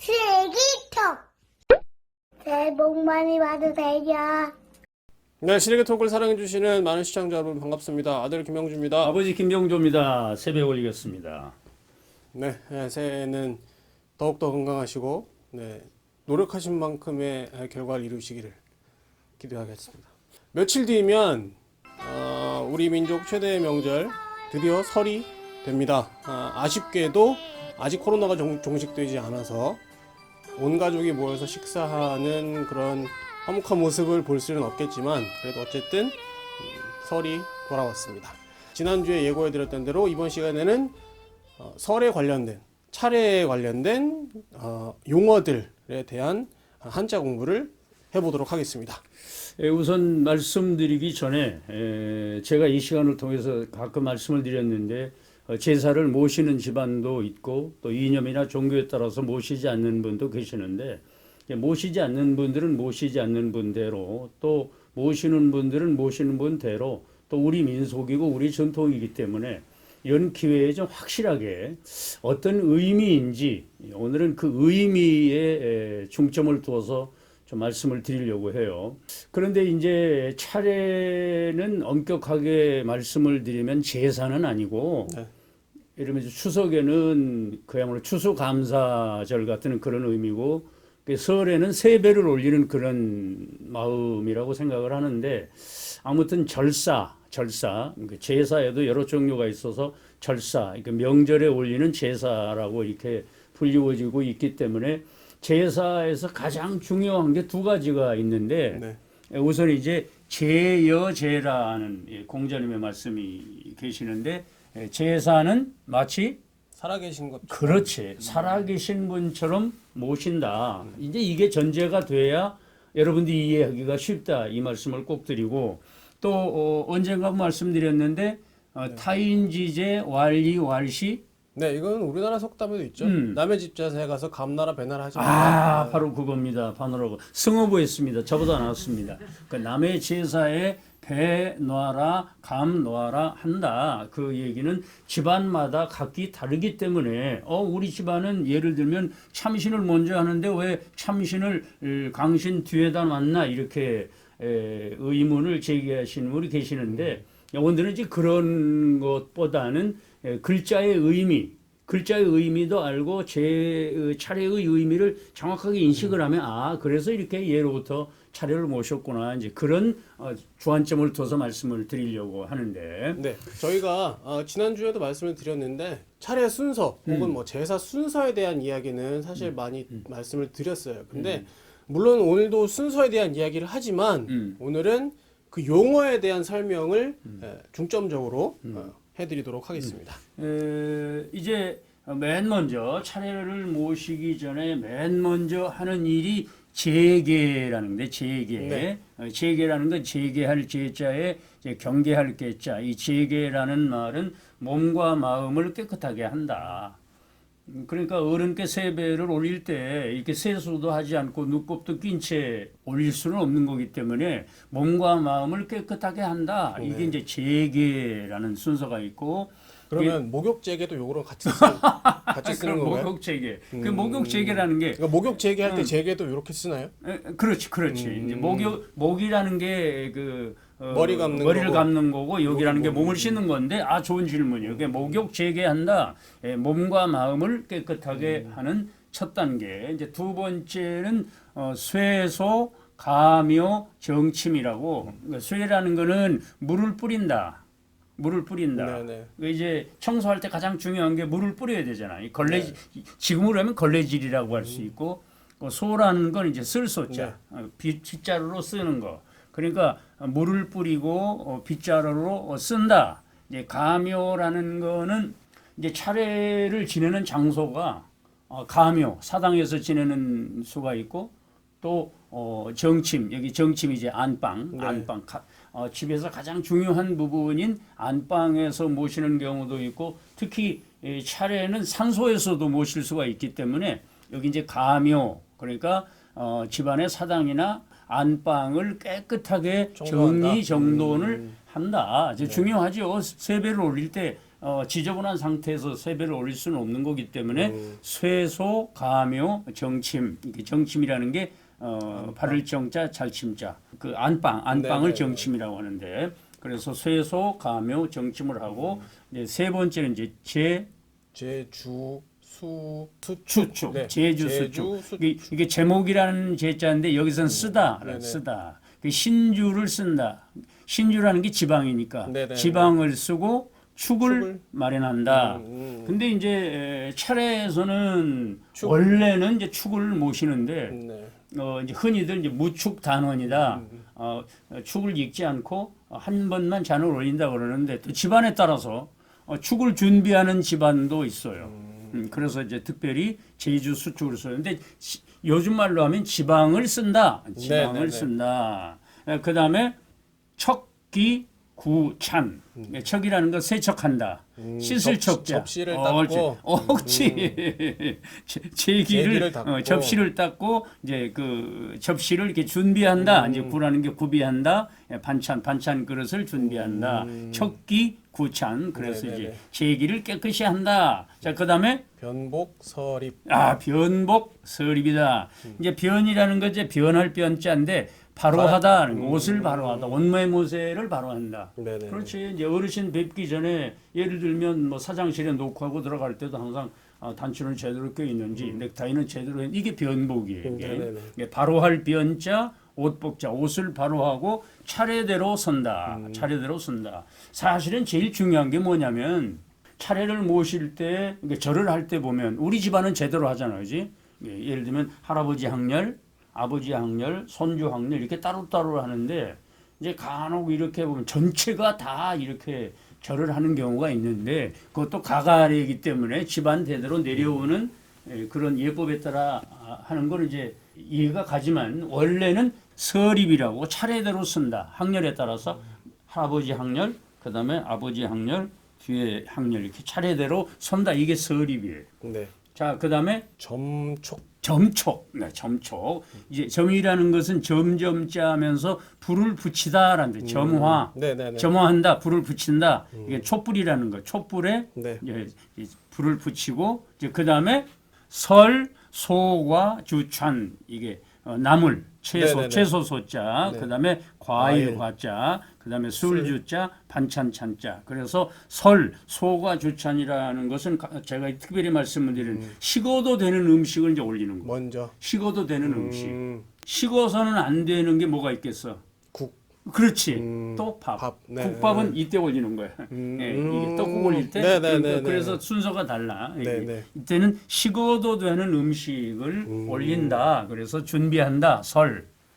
쓰레기통. 새해 복 많이 받으세요. 네, 시래기톡을 사랑해주시는 많은 시청자 여러분 반갑습니다. 아들 김영주입니다. 아버지 김병조입니다. 새벽 올리겠습니다. 네, 새해에는 더욱더 건강하시고 노력하신 만큼의 결과를 이루시기를 기대하겠습니다. 며칠 뒤면 우리 민족 최대의 명절 드디어 설이 됩니다. 아쉽게도 아직 코로나가 종식되지 않아서 온 가족이 모여서 식사하는 그런 화목한 모습을 볼 수는 없겠지만 그래도 어쨌든 설이 돌아왔습니다. 지난주에 예고해드렸던 대로 이번 시간에는 설에 관련된 차례에 관련된 용어들에 대한 한자 공부를 해보도록 하겠습니다. 우선 말씀드리기 전에 제가 이 시간을 통해서 가끔 말씀을 드렸는데 제사를 모시는 집안도 있고 또 이념이나 종교에 따라서 모시지 않는 분도 계시는데 모시지 않는 분들은 모시지 않는 분대로 또 모시는 분들은 모시는 분대로 또 우리 민속이고 우리 전통이기 때문에 이런 기회에 좀 확실하게 어떤 의미인지 오늘은 그 의미에 중점을 두어서 좀 말씀을 드리려고 해요. 그런데 이제 차례는 엄격하게 말씀을 드리면 제사는 아니고 예를 들면 추석에는 그야말로 추수감사절 같은 그런 의미고 설에는 세배를 올리는 그런 마음이라고 생각을 하는데 아무튼 절사 제사에도 여러 종류가 있어서 절사 명절에 올리는 제사라고 이렇게 불리워지고 있기 때문에 제사에서 가장 중요한 게 두 가지가 있는데 우선 이제 제여제라는 공자님의 말씀이 계시는데 제사는 마치 살아계신 것. 그렇지. 살아계신 분처럼 모신다. 이제 이게 전제가 돼야 여러분들이 이해하기가 쉽다. 이 말씀을 꼭 드리고 또 언젠가 말씀드렸는데 타인지제 왈리왈시 네, 이건 우리나라 속담에도 있죠. 남의 집 제사에 가서 감나라 배나라 하지 말라. 바로 그겁니다. 바로라고 승어부했습니다. 저보다 나왔습니다. 그 남의 제사에 배 놔라, 감 놔라 한다. 그 얘기는 집안마다 각기 다르기 때문에 우리 집안은 예를 들면 참신을 먼저 하는데 왜 참신을 강신 뒤에다 놨나 이렇게 의문을 제기하시는 분이 계시는데 오늘은 이제 그런 것보다는 글자의 의미도 알고 제 차례의 의미를 정확하게 인식을 하면 그래서 이렇게 예로부터 차례를 모셨구나 이제 그런 주안점을 둬서 말씀을 드리려고 하는데 네, 저희가 지난주에도 말씀을 드렸는데 차례 순서 혹은 뭐 제사 순서에 대한 이야기는 사실 많이 말씀을 드렸어요. 근데 물론 오늘도 순서에 대한 이야기를 하지만 오늘은 그 용어에 대한 설명을 중점적으로 해드리도록 하겠습니다. 이제 맨 먼저 차례를 모시기 전에 맨 먼저 하는 일이 제계라는 데 제계. 제계라는 건 제계할 제자에 이제 경계할 계자. 이 제계라는 말은 몸과 마음을 깨끗하게 한다. 그러니까 어른께 세배를 올릴 때 이렇게 세수도 하지 않고 눈곱도 낀 채 올릴 수는 없는 거기 때문에 몸과 마음을 깨끗하게 한다. 이게 이제 제계라는 순서가 있고 그러면 목욕제계도 요거랑 같이 쓰는 건가요? 목욕제계. 그 목욕제계라는 게 그러니까 목욕제계 할 때 제계도 이렇게 쓰나요? 그렇지. 이제 목이라는 게 머리를 거고. 감는 거고 여기라는 게 몸을 씻는 건데 좋은 질문이에요. 그게 목욕 제계한다. 몸과 마음을 깨끗하게 하는 첫 단계. 이제 두 번째는 쇠소 가묘 정침이라고. 쇠라는 거는 물을 뿌린다. 네네. 이제 청소할 때 가장 중요한 게 물을 뿌려야 되잖아. 이 지금으로 하면 걸레질이라고 할 수 있고, 소라는 건 이제 쓸 소자, 빗자루로 쓰는 거. 그러니까 물을 뿌리고 빗자루로 쓴다. 이제 가묘라는 거는 이제 차례를 지내는 장소가 가묘, 사당에서 지내는 수가 있고 또 정침, 여기 정침이 이제 안방. 집에서 가장 중요한 부분인 안방에서 모시는 경우도 있고 특히 차례는 산소에서도 모실 수가 있기 때문에 여기 이제 가묘 그러니까 집안의 사당이나 안방을 깨끗하게 정리 정돈을 한다. 이제 중요하죠. 세배를 올릴 때 지저분한 상태에서 세배를 올릴 수는 없는 거기 때문에 쇠소, 가묘, 정침. 이게 정침이라는 게 바를 정자, 잘침자. 그 안방을 네네. 정침이라고 하는데 그래서 쇠소, 가묘, 정침을 하고 이제 세 번째는 이제 제주 수축. 수축, 네. 제주 수축. 이게 제목이라는 제자인데 여기서는 쓰다, 네네. 쓰다. 그 신주를 쓴다. 신주라는 게 지방이니까 네네. 지방을 쓰고 축을 마련한다. 근데 이제 차례에서는 원래는 이제 축을 모시는데 네. 이제 흔히들 이제 무축 단원이다. 축을 읽지 않고 한 번만 잔을 올린다 그러는데 또 집안에 따라서 축을 준비하는 집안도 있어요. 그래서 이제 특별히 제주 수축을 쓰는데 요즘 말로 하면 지방을 쓴다. 지방을 네네네. 쓴다. 그 다음에 척기 구찬. 척이라는 건 세척한다. 씻을 척자. 접시를 닦고. 옳지. 제기를 제기를 닦고. 접시를 닦고 이제 그 접시를 이렇게 준비한다. 이제 구라는 게 구비한다. 반찬 그릇을 준비한다. 척기 구찬. 그래서 네네네. 이제 제기를 깨끗이 한다. 자, 그다음에 변복 서립. 변복 서립이다. 이제 변이라는 거 이제 변할 변자인데 바로하다. 옷을 바로하다. 원매모세를 바로한다. 네네. 그렇지. 이제 어르신 뵙기 전에 예를 들면 뭐 사장실에 녹화하고 들어갈 때도 항상 단추는 제대로 껴 있는지 넥타이는 제대로 이게 변복이에요. 이게. 네네네. 이게 바로할 변자, 옷복자, 옷을 바로하고 차례대로 선다. 차례대로 선다. 사실은 제일 중요한 게 뭐냐면 차례를 모실 때 그러니까 절을 할 때 보면 우리 집안은 제대로 하잖아요, 그지? 예를 들면 할아버지 항렬, 아버지 항렬, 손주 항렬 이렇게 따로따로 하는데 이제 간혹 이렇게 보면 전체가 다 이렇게 절을 하는 경우가 있는데 그것도 가가리이기 때문에 집안 대대로 내려오는 그런 예법에 따라 하는 걸 이제 이해가 가지만 원래는 서립이라고 차례대로 쓴다. 항렬에 따라서 할아버지 항렬, 그다음에 아버지 항렬, 뒤에 항렬 이렇게 차례대로 선다. 이게 서립이에요. 네. 자, 그다음에 점촉. 점촉. 네, 점촉. 이제 점이라는 것은 점점자 하면서 불을 붙이다라는 데 점화. 네네네. 점화한다. 불을 붙인다. 이게 촛불이라는 거. 촛불에 네. 이제 불을 붙이고 이제 그다음에 설, 소과 주찬 이게 나물, 채소, 네네네. 채소 소자, 네. 그다음에 과일 과일. 과자, 그다음에 술 주자, 반찬 찬자. 그래서 설, 소과 주찬이라는 것은 제가 특별히 말씀을 드리는 식어도 되는 음식을 이제 올리는 거. 먼저 식어도 되는 음식. 식어서는 안 되는 게 뭐가 있겠어? 국. 그렇지. 또 밥. 밥. 네. 국밥은 이때 올리는 거야. 이게 떡국 올릴 때. 네네네. 그래서 순서가 달라. 네네. 이때는 식어도 되는 음식을 올린다. 그래서 준비한다.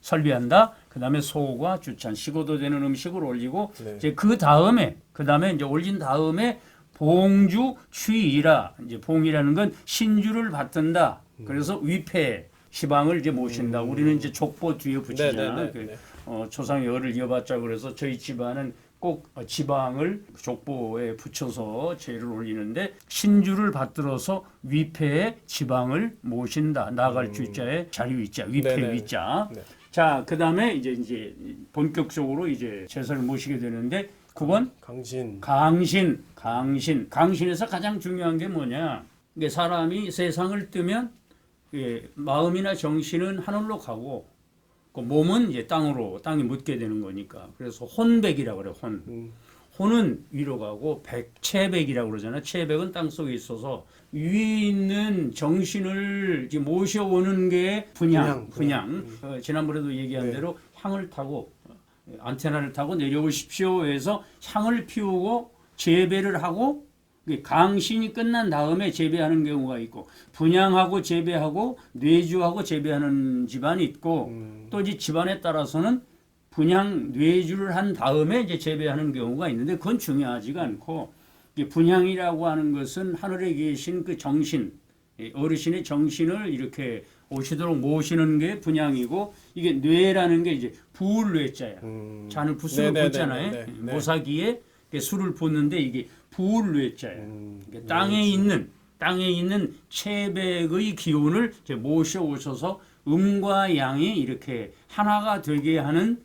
설비한다. 그다음에 소과 주찬 식어도 되는 음식을 올리고 네. 이제 그다음에 이제 올린 다음에 봉주 취이라. 이제 봉이라는 건 신주를 받든다. 그래서 위패 시방을 이제 모신다. 우리는 이제 족보 뒤에 붙이잖아. 네네네. 그, 네. 조상의 열을 이어받자 그래서 저희 집안은 꼭 지방을 족보에 붙여서 제를 올리는데 신주를 받들어서 위패에 지방을 모신다. 나갈 주자에 자리 위자, 위패 네네. 위자. 네. 자, 그다음에 이제 본격적으로 이제 제사를 모시게 되는데 9번 강신. 강신에서 가장 중요한 게 뭐냐? 이게 사람이 세상을 뜨면 마음이나 정신은 하늘로 가고 그 몸은 이제 땅에 묻게 되는 거니까. 그래서 혼백이라고 그래요. 혼은 위로 가고 체백이라고 그러잖아요. 체백은 땅 속에 있어서 위에 있는 정신을 이제 모셔오는 게 분향. 지난번에도 얘기한 네. 대로 향을 타고 안테나를 타고 내려오십시오 해서 향을 피우고 재배를 하고 강신이 끝난 다음에 재배하는 경우가 있고 분양하고 재배하고 뇌주하고 재배하는 집안이 있고 또 이제 집안에 따라서는 분양 뇌주를 한 다음에 이제 재배하는 경우가 있는데 그건 중요하지가 않고 분양이라고 하는 것은 하늘에 계신 그 정신 어르신의 정신을 이렇게 오시도록 모시는 게 분양이고 이게 뇌라는 게 이제 부을 뇌자야. 잔을 붓으로 네네네네. 붓잖아요. 네. 모사기에 술을 붓는데 이게 부을 뇌자야. 땅에 있는 체백의 기운을 이제 모셔오셔서 음과 양이 이렇게 하나가 되게 하는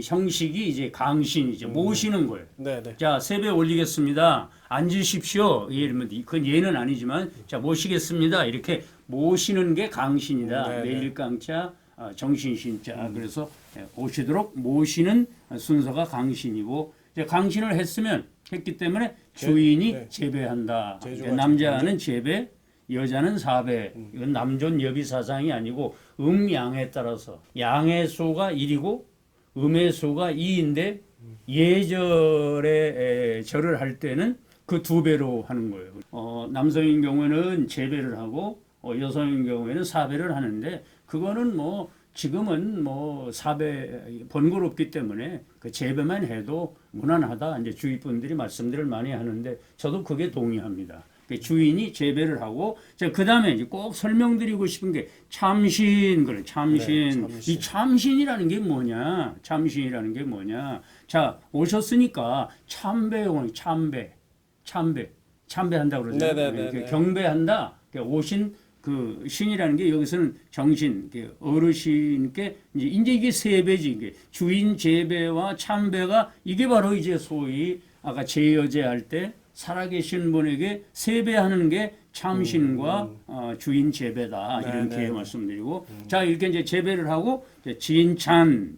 형식이 이제 강신이죠. 모시는 거예요. 네네. 자, 세배 올리겠습니다. 앉으십시오. 이러면 그건 예는 아니지만 자, 모시겠습니다. 이렇게 모시는 게 강신이다. 네네. 매일강자, 정신신자. 그래서 오시도록 모시는 순서가 강신이고 이제 강신을 했기 때문에 주인이 네. 재배한다. 제주가 남자는 재배, 여자는 사배. 이건 남존 여비 사상이 아니고 음양에 따라서 양의 수가 1이고 음의 수가 2인데 예절에 절을 할 때는 그 2배로 하는 거예요. 남성인 경우에는 재배를 하고 여성인 경우에는 사배를 하는데 그거는 뭐 지금은 뭐 사배 번거롭기 때문에 그 재배만 해도 무난하다. 이제 주위 분들이 말씀들을 많이 하는데 저도 그게 동의합니다. 주인이 재배를 하고 그 다음에 이제 꼭 설명드리고 싶은 게 참신 그래 참신. 네, 이 참신이라는 게 뭐냐? 참신이라는 게 뭐냐? 자 오셨으니까 참배용이 참배한다 그러잖아요. 네네네. 경배한다. 오신 그 신이라는 게 여기서는 정신, 어르신께 이제 이게 세배지. 이게 주인 재배와 참배가 이게 바로 이제 소위 아까 제여제할 때 살아계신 분에게 세배하는 게 참신과 주인 재배다. 이렇게 네네. 말씀드리고 자 이렇게 이제 재배를 하고 이제 진찬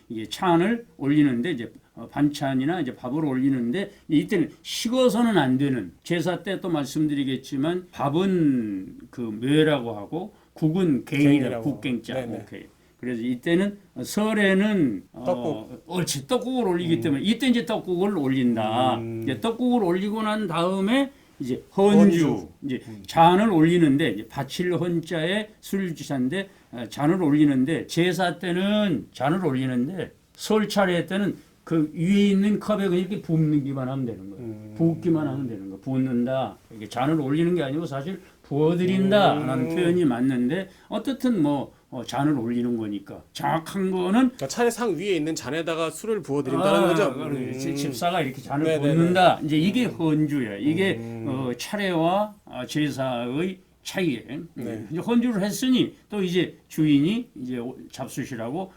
이게 찬을 올리는데 이제 반찬이나 이제 밥을 올리는데 이때는 식어서는 안 되는 제사 때 또 말씀드리겠지만 밥은 그 묘라고 하고 국은 갱이라고 국갱자. 오케이. 그래서 이때는 설에는 떡국을 올리기 때문에 이때 이제 떡국을 올린다. 이제 떡국을 올리고 난 다음에 이제 헌주 이제 잔을 올리는데 이제 바칠 헌자에 술주자인데 잔을 올리는데 제사 때는 잔을 올리는데 설 차례 때는 그 위에 있는 컵에 그냥 이렇게 붓기만 하면 되는 거예요. 붓기만 하면 되는 거예요. 붓는다. 이게 잔을 올리는 게 아니고 사실 부어드린다라는 표현이 맞는데 어떻든 뭐 잔을 올리는 거니까 정확한 거는 그러니까 차례 상 위에 있는 잔에다가 술을 부어드린다는 거죠. 집사가 이렇게 잔을 네네네. 붓는다. 이제 이게 헌주야. 이게 차례와 제사의 차이에 네. 이제 헌주를 했으니 또 이제 주인이 이제 잡수시라고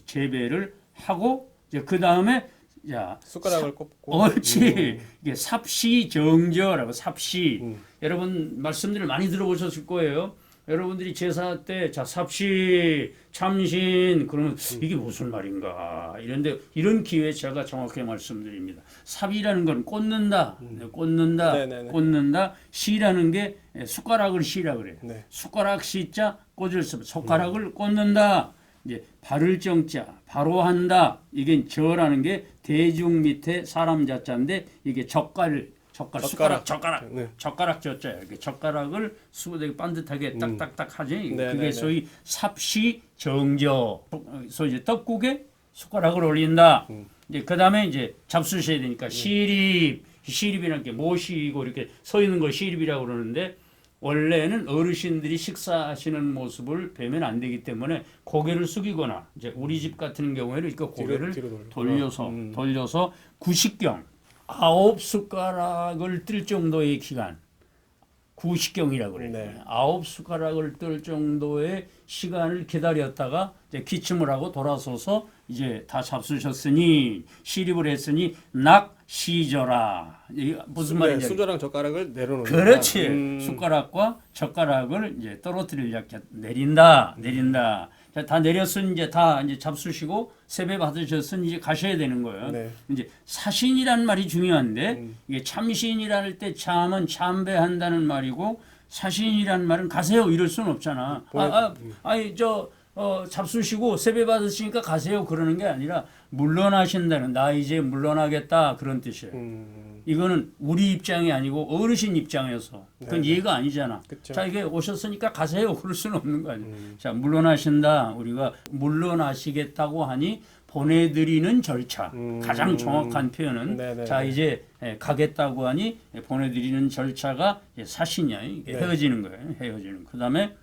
재배를 하고 이제 그 다음에 자 숟가락을 꼽고. 옳지. 이게 삽시 정저라고 삽시. 여러분 말씀들을 많이 들어보셨을 거예요. 여러분들이 제사 때 자 삽시 참신 그러면 이게 무슨 말인가 이런데 이런 기회에 제가 정확하게 말씀드립니다. 삽이라는 건 꽂는다, 네네네. 꽂는다. 시라는 게 숟가락을 시라 그래요. 네. 숟가락 시자 꽂을 수 손가락을 꽂는다. 이제 바를 정자 바로 한다. 이게 저라는 게 대중 밑에 사람 자자인데 이게 젓가락 저자야. 이렇게 젓가락을 수고되게 반듯하게 딱딱딱 하지. 네네네. 그게 소위 삽시 정저. 소위 이제 떡국에 숟가락을 올린다. 이제 그다음에 이제 잡수셔야 되니까 시립이라는 게 모시고 이렇게 서 있는 걸 시립이라고 그러는데 원래는 어르신들이 식사하시는 모습을 뵈면 안 되기 때문에 고개를 숙이거나 이제 우리 집 같은 경우에는 이렇게 고개를 뒤로 돌려서 구식경 9숟가락을 뜰 정도의 기간 구식경이라고 그래요. 네. 9숟가락을 뜰 정도의 시간을 기다렸다가 이제 기침을 하고 돌아서서 이제 다 잡수셨으니 시립을 했으니 낙시저라. 이게 무슨 말인지 수저랑 젓가락을 내려놓는. 그렇지. 숟가락과 젓가락을 이제 떨어뜨리려 이렇게 내린다. 자, 다 내렸으니 이제 다 이제 잡수시고 세배 받으셨으니 이제 가셔야 되는 거예요. 네. 이제 사신이라는 말이 중요한데 이게 참신이랄 때 참은 참배한다는 말이고 사신이라는 말은 가세요 이럴 수는 없잖아. 잡수시고 세배 받으시니까 가세요 그러는 게 아니라 물러나신다는 나 이제 물러나겠다 그런 뜻이에요. 이거는 우리 입장이 아니고 어르신 입장에서 그건 이해가 아니잖아. 그쵸. 자 이게 오셨으니까 가세요 그럴 수는 없는 거 아니에요. 자 물러나신다 우리가 물러나시겠다고 하니 보내드리는 절차 가장 정확한 표현은 네네네. 자 이제 가겠다고 하니 보내드리는 절차가 이제 사신이야. 이게 헤어지는 거예요. 헤어지는. 그다음에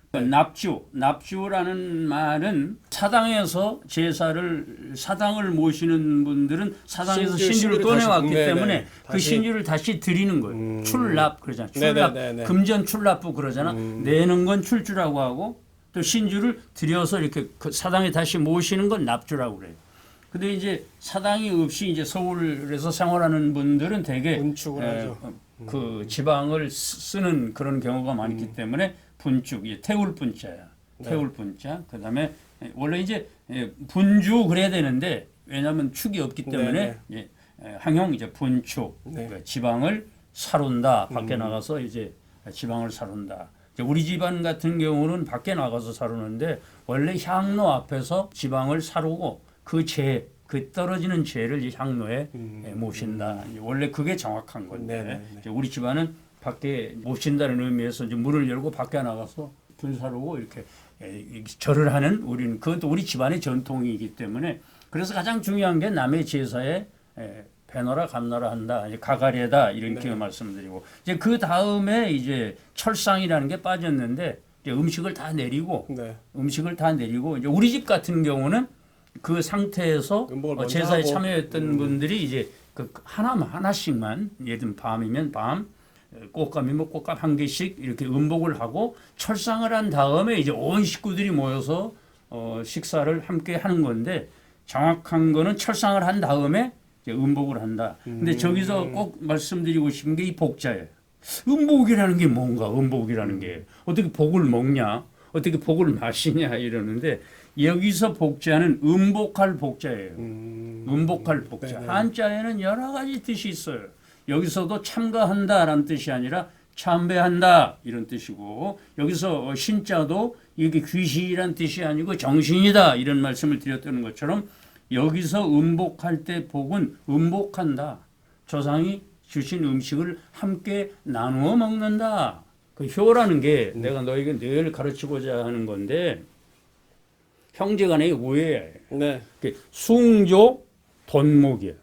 납주라는 말은 사당에서 사당을 모시는 분들은 사당에서 신주를 꺼내왔기 때문에 그 신주를 다시 드리는 거예요. 출납 그러잖아. 네네네네. 금전 출납부 그러잖아. 내는 건 출주라고 하고 또 신주를 들여서 이렇게 그 사당에 다시 모시는 건 납주라고 그래요. 근데 이제 사당이 없이 이제 서울에서 생활하는 분들은 대개 분축을 하죠. 그 지방을 쓰는 그런 경우가 많기 때문에 분축, 태울 분자야. 태울 분자. 그다음에 원래 이제 분주 그래야 되는데 왜냐하면 축이 없기 때문에 항용 이제 분축. 그러니까 지방을 사룬다. 밖에 나가서 이제 지방을 사룬다. 우리 집안 같은 경우는 밖에 나가서 사루는데 원래 향로 앞에서 지방을 사루고 그 떨어지는 재를 향로에 모신다. 원래 그게 정확한 건데 이제 우리 집안은 밖에 모신다는 의미에서 이제 문을 열고 밖에 나가서 불 사루고 이렇게 절을 하는 우리는 그것도 우리 집안의 전통이기 때문에 그래서 가장 중요한 게 남의 제사에 배너라 감너라 한다, 가가례다 이렇게 말씀드리고 이제 그 다음에 이제 철상이라는 게 빠졌는데 이제 음식을 다 내리고 이제 우리 집 같은 경우는 그 상태에서 제사에 참여했던 분들이 이제 그 하나씩만 예를 들면 밤이면 밤, 꽃감이면 꽃감 한 개씩 이렇게 음복을 하고 철상을 한 다음에 이제 온 식구들이 모여서 식사를 함께 하는 건데 정확한 거는 철상을 한 다음에 이제 음복을 한다. 근데 저기서 꼭 말씀드리고 싶은 게 이 복자예요. 음복이라는 게 뭔가? 음복이라는 게 어떻게 복을 먹냐? 어떻게 복을 마시냐 이러는데 여기서 복자는 음복할 복자예요. 음복할 복자. 한자에는 여러 가지 뜻이 있어요. 여기서도 참가한다라는 뜻이 아니라 참배한다 이런 뜻이고 여기서 신자도 이게 귀신이란 뜻이 아니고 정신이다 이런 말씀을 드렸다는 것처럼 여기서 음복할 때 복은 음복한다. 조상이 주신 음식을 함께 나누어 먹는다. 그 효라는 게 내가 너에게 늘 가르치고자 하는 건데 형제간의 우애예요. 숭조 돈목이야.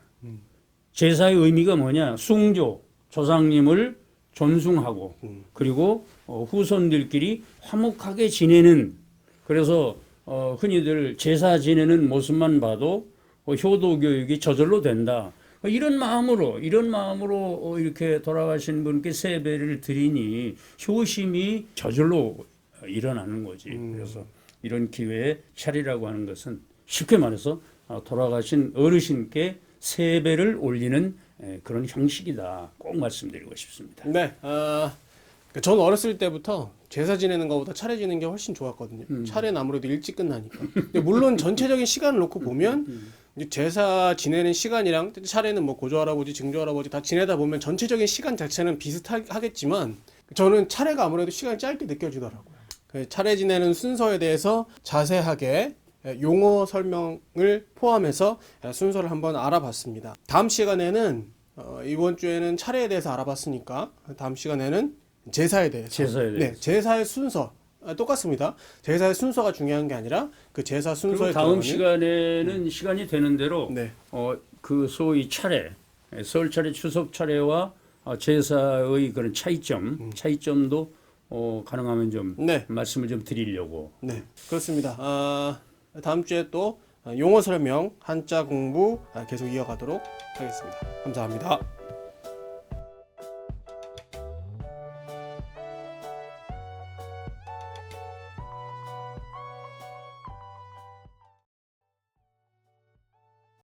제사의 의미가 뭐냐? 숭조 조상님을 존숭하고 그리고 후손들끼리 화목하게 지내는 그래서 흔히들 제사 지내는 모습만 봐도 효도 교육이 저절로 된다. 이런 마음으로 이렇게 돌아가신 분께 세배를 드리니 효심이 저절로 일어나는 거지. 그래서 이런 기회에 차리라고 하는 것은 쉽게 말해서 돌아가신 어르신께 세배를 올리는 그런 형식이다. 꼭 말씀드리고 싶습니다. 네, 전 어렸을 때부터 제사 지내는 것보다 차례 지내는 게 훨씬 좋았거든요. 차례는 아무래도 일찍 끝나니까. 근데 물론 전체적인 시간을 놓고 보면 제사 지내는 시간이랑 차례는 뭐 고조할아버지, 증조할아버지 다 지내다 보면 전체적인 시간 자체는 비슷하겠지만 저는 차례가 아무래도 시간이 짧게 느껴지더라고요. 차례 지내는 순서에 대해서 자세하게 용어 설명을 포함해서 순서를 한번 알아봤습니다. 다음 시간에는 이번 주에는 차례에 대해서 알아봤으니까 다음 시간에는 제사에 대해서. 네, 제사의 순서 똑같습니다. 제사의 순서가 중요한 게 아니라 그 제사 순서에 다음 시간에는 시간이 되는 대로 네. 그 소위 차례, 설 차례, 추석 차례와 제사의 그런 차이점도 가능하면 좀 말씀을 좀 드리려고. 네, 그렇습니다. 다음 주에 또 용어 설명, 한자 공부 계속 이어가도록 하겠습니다. 감사합니다.